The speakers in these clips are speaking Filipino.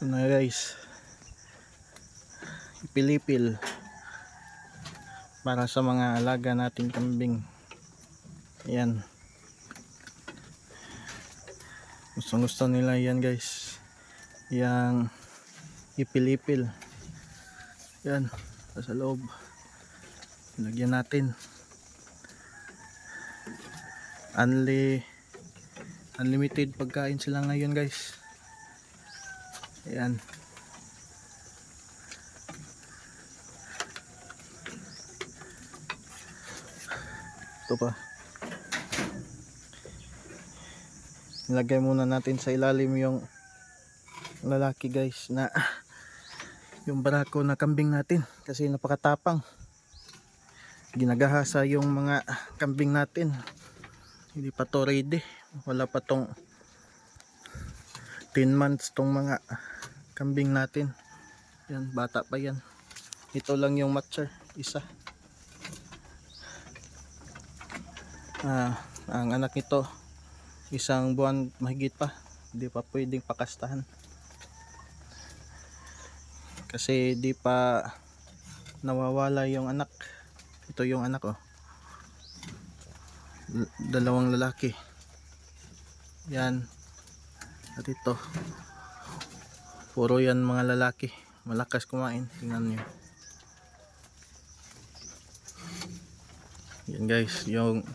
Ito na guys, ipilipil para sa mga alaga nating kambing. Ayan, gusto nila yan guys, yang ipilipil. Yan, sa loob lagyan natin unlimited pagkain sila ngayon guys. Ayan, ito pa, nilagay muna natin sa ilalim yung lalaki guys, na yung barako na kambing natin, kasi napakatapang. Ginagahasa yung mga kambing natin, hindi pa to ready, wala pa tong 10 months tong mga kambing natin. Yan, bata pa yan. Ito lang yung mature, isa. Ang anak nito, 1 buwan mahigit pa, hindi pa pwedeng pakastahan kasi di pa nawawala yung anak. Ito yung anak, oh, 2 lalaki yan, at ito puro yan mga lalaki, malakas kumain. Tingnan nyo yan guys, yung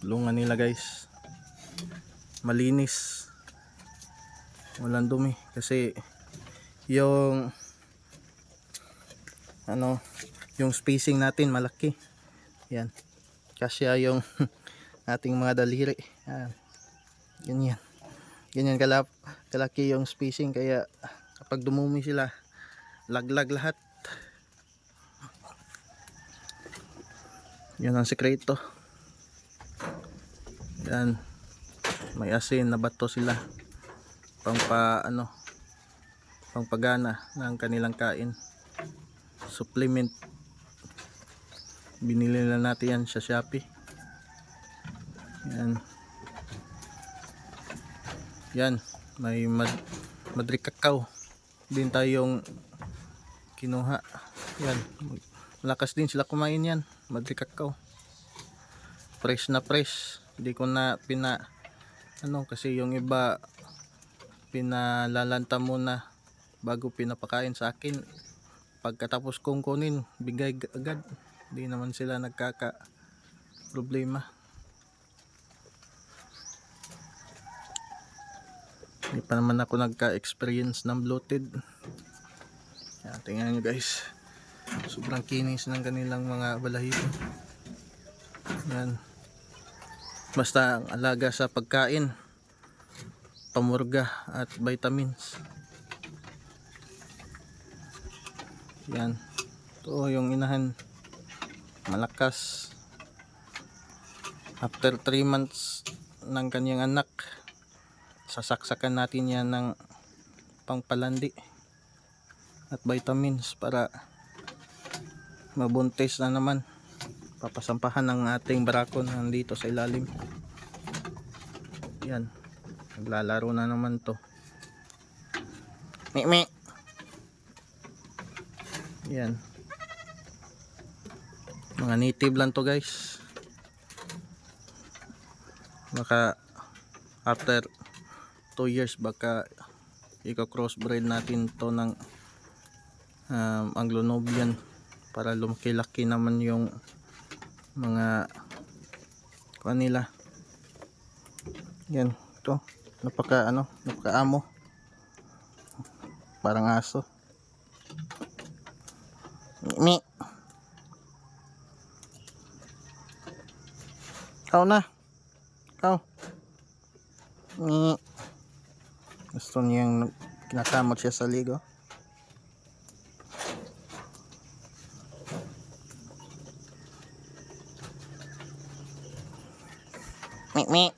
lungan nila guys, malinis, walang dumi, kasi yung yung spacing natin malaki. Yan, kasya yung ating mga daliri. Yan, ganyan kalaki yung spacing, kaya kapag dumumi sila, laglag lahat. Yan ang sekreto. Yan, may asin na bato sila pangpagana ng kanilang kain, supplement. Binili na natin yan sa Shopee. Yan, may Madrid Cacao din tayong kinuha. Yan, malakas din sila kumain yan, Madrid Cacao. Fresh na fresh, hindi ko na kasi yung iba pinalalanta muna bago pinapakain sa akin. Pagkatapos kong kunin, bigay agad. Hindi naman sila nagkaka problema. Hindi pa naman ako nagka-experience ng bloated. Yan, tingnan nyo guys, sobrang kinis ng kanilang mga balahibo. Yan, basta ang alaga sa pagkain, pamurga at vitamins. Yan, ito yung inahan, malakas. After 3 months ng kanyang anak, sasaksakan natin yan ng pangpalandi at vitamins para mabuntis na naman. Papasampahan ng ating barako na nandito sa ilalim. Yan, naglalaro na naman to. Mi. Yan, mga native lang to guys. Baka after 2 years baka i-crossbreed natin to ng Anglo-Nubian para lumaki-laki naman yung mga kanila. Yan, ito napaka-amo, parang aso. Mi. Kau na. Kau. Mi. Gusto niyang kinakamot siya sa ligo. Mi.